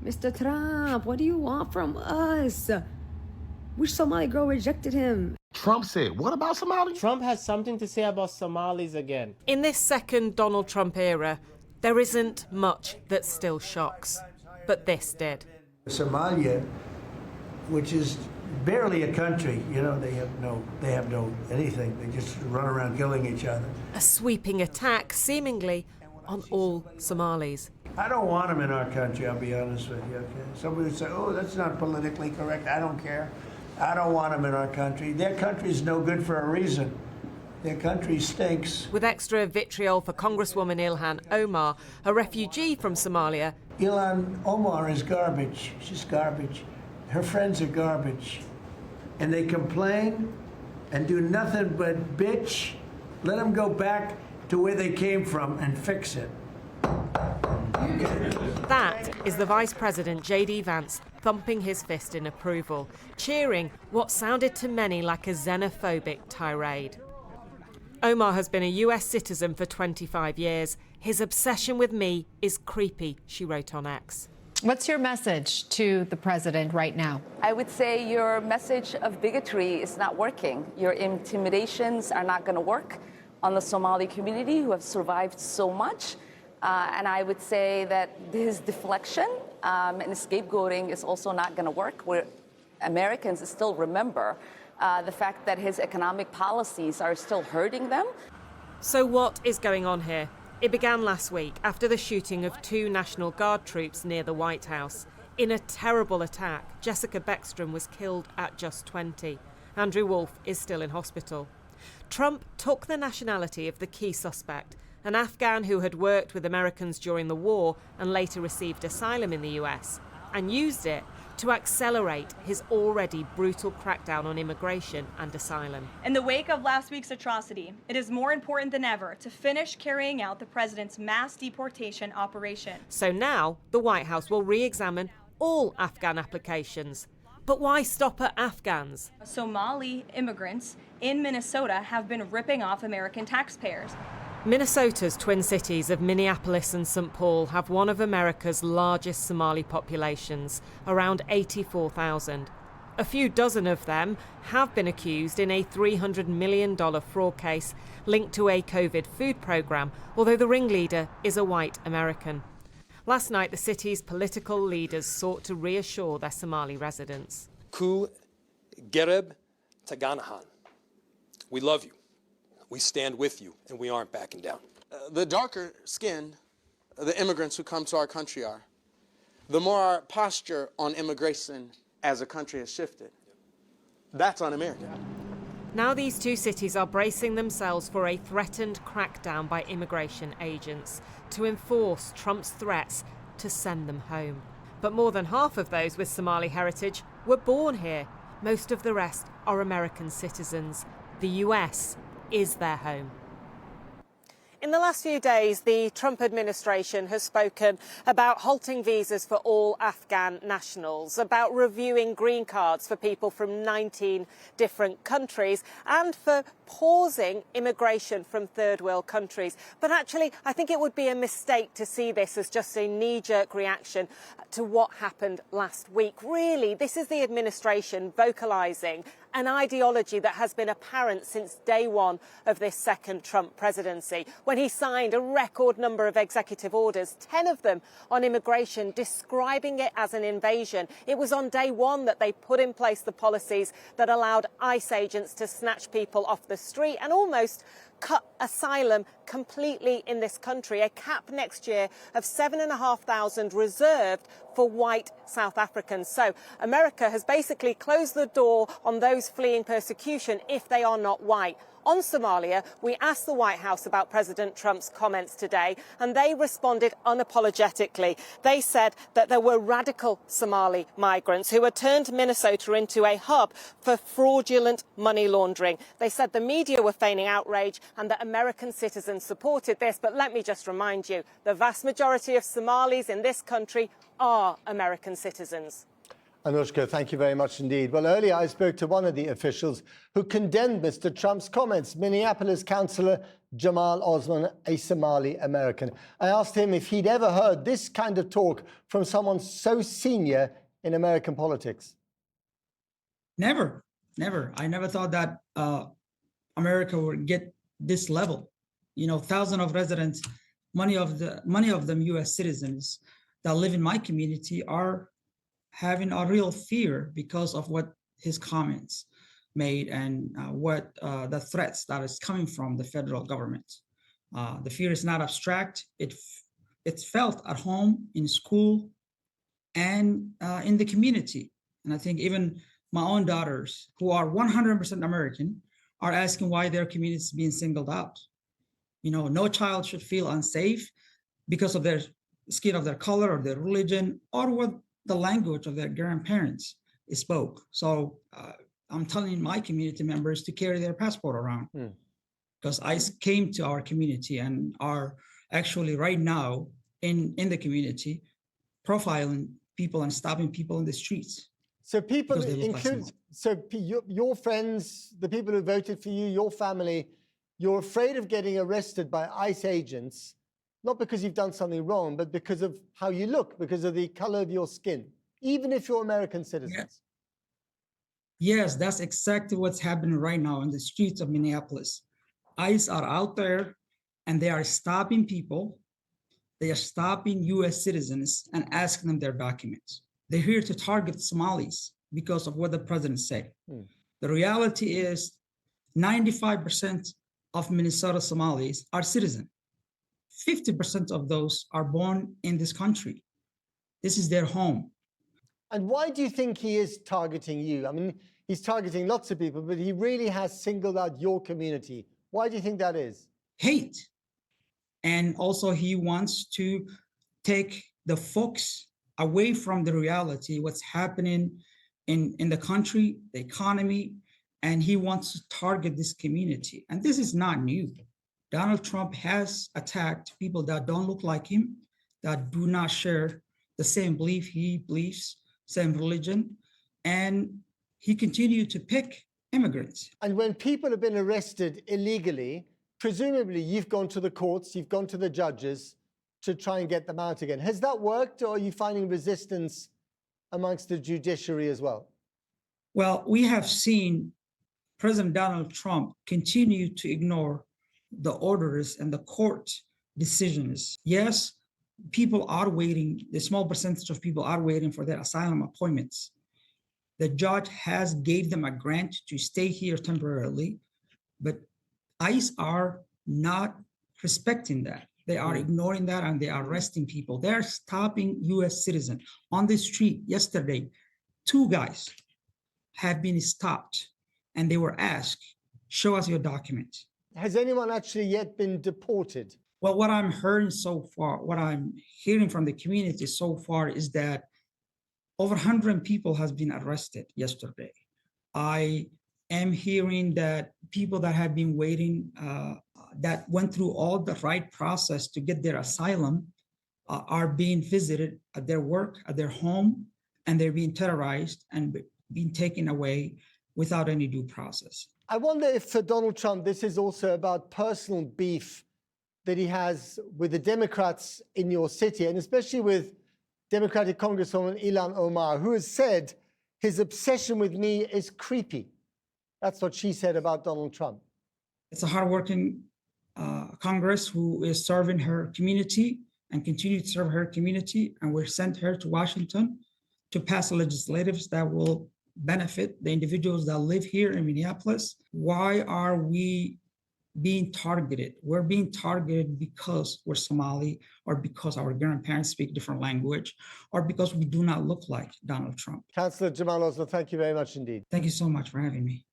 Mr. Trump, what do you want from us? Which Somali girl rejected him? Trump said, what about Somalia? Trump has something to say about Somalis again. In this second Donald Trump era, there isn't much that still shocks, but this did. Somalia, which is barely a country, you know, they have no anything. They just run around killing each other. A sweeping attack, seemingly, on all Somalis. I don't want them in our country, I'll be honest with you, okay? Somebody would say, oh, that's not politically correct. I don't care. I don't want them in our country. Their country's no good for a reason. Their country stinks. With extra vitriol for Congresswoman Ilhan Omar, a refugee from Somalia. Ilhan Omar is garbage. She's garbage. Her friends are garbage. And they complain and do nothing but bitch. Let them go back to where they came from and fix it. That is the Vice President, J.D. Vance, thumping his fist in approval, cheering what sounded to many like a xenophobic tirade. Omar has been a US citizen for 25 years. His obsession with me is creepy, she wrote on X. What's your message to the president right now? I would say your message of bigotry is not working. Your intimidations are not going to work on the Somali community who have survived so much. And I would say that his deflection and scapegoating is also not going to work, where Americans still remember the fact that his economic policies are still hurting them. So what is going on here? It began last week after the shooting of 2 National Guard troops near the White House. In a terrible attack, Jessica Beckstrom was killed at just 20. Andrew Wolf is still in hospital. Trump took the nationality of the key suspect, an Afghan who had worked with Americans during the war and later received asylum in the US, and used it to accelerate his already brutal crackdown on immigration and asylum. In the wake of last week's atrocity, it is more important than ever to finish carrying out the president's mass deportation operation. So now the White House will re-examine all Afghan applications. But why stop at Afghans? Somali immigrants in Minnesota have been ripping off American taxpayers. Minnesota's twin cities of Minneapolis and St. Paul have one of America's largest Somali populations, around 84,000. A few dozen of them have been accused in a $300 million fraud case linked to a COVID food program, although the ringleader is a white American. Last night, the city's political leaders sought to reassure their Somali residents. Ku Gereb Taganahan. We love you. We stand with you, and we aren't backing down. The darker skinned the immigrants who come to our country are, the more our posture on immigration as a country has shifted. That's un-American. Now these 2 cities are bracing themselves for a threatened crackdown by immigration agents to enforce Trump's threats to send them home. But more than half of those with Somali heritage were born here. Most of the rest are American citizens. The US is their home. In the last few days, the Trump administration has spoken about halting visas for all Afghan nationals, about reviewing green cards for people from 19 different countries, and for pausing immigration from third world countries. But actually, I think it would be a mistake to see this as just a knee-jerk reaction to what happened last week. Really, this is the administration vocalising an ideology that has been apparent since day one of this second Trump presidency, when he signed a record number of executive orders, 10 of them on immigration, describing it as an invasion. It was on day one that they put in place the policies that allowed ICE agents to snatch people off the street and almost cut asylum completely in this country, a cap next year of 7,500 reserved for white South Africans. So America has basically closed the door on those fleeing persecution if they are not white. On Somalia, we asked the White House about President Trump's comments today, and they responded unapologetically. They said that there were radical Somali migrants who had turned Minnesota into a hub for fraudulent money laundering. They said the media were feigning outrage and that American citizens supported this. But let me just remind you, the vast majority of Somalis in this country are American citizens. Anushka, thank you very much indeed. Well, earlier I spoke to one of the officials who condemned Mr. Trump's comments, Minneapolis councillor Jamal Osman, a Somali American. I asked him if he'd ever heard this kind of talk from someone so senior in American politics. Never. I never thought that America would get this level. You know, thousands of residents, many of them U.S. citizens that live in my community are having a real fear because of what his comments made and what the threats that is coming from the federal government. The fear is not abstract. It's felt at home, in school, and in the community. And I think even my own daughters, who are 100% American, are asking why their community is being singled out. You know, no child should feel unsafe because of their skin of their color or their religion or what the language of their grandparents spoke. So I'm telling my community members to carry their passport around because ICE came to our community and are actually right now in the community profiling people and stopping people in the streets. So people include, your friends, the people who voted for you, your family, you're afraid of getting arrested by ICE agents, not because you've done something wrong, but because of how you look, because of the color of your skin, even if you're American citizens. Yes, that's exactly what's happening right now in the streets of Minneapolis. ICE are out there and they are stopping people. They are stopping US citizens and asking them their documents. They're here to target Somalis because of what the president said. The reality is 95% of Minnesota Somalis are citizens. 50% of those are born in this country. This is their home. And why do you think he is targeting you? I mean, he's targeting lots of people, but he really has singled out your community. Why do you think that is? Hate. And also he wants to take the focus away from the reality, what's happening in the country, the economy, and he wants to target this community. And this is not new. Donald Trump has attacked people that don't look like him, that do not share the same belief he believes, same religion, and he continued to pick immigrants. And when people have been arrested illegally, presumably you've gone to the courts, you've gone to the judges to try and get them out again. Has that worked, or are you finding resistance amongst the judiciary as well? Well, we have seen President Donald Trump continue to ignore the orders and the court decisions. Yes, people are waiting, the small percentage of people are waiting for their asylum appointments. The judge has gave them a grant to stay here temporarily, but ICE are not respecting that. They are ignoring that and they are arresting people. They're stopping US citizens on the street. Yesterday, 2 guys have been stopped and they were asked, show us your documents. Has anyone actually yet been deported? Well, what I'm hearing so far, what I'm hearing from the community so far is that over 100 people has been arrested yesterday. I am hearing that people that have been waiting, that went through all the right process to get their asylum are being visited at their work, at their home, and they're being terrorized and being taken away without any due process. I wonder if for Donald Trump, this is also about personal beef that he has with the Democrats in your city, and especially with Democratic Congresswoman Ilhan Omar, who has said his obsession with me is creepy. That's what she said about Donald Trump. It's a hardworking Congress who is serving her community and continue to serve her community, and we sent her to Washington to pass legislatives that will benefit the individuals that live here in Minneapolis. Why are we being targeted? We're being targeted because we're Somali, or because our grandparents speak different language, or because we do not look like Donald Trump. Councillor Jamal Osman, thank you very much indeed. Thank you so much for having me.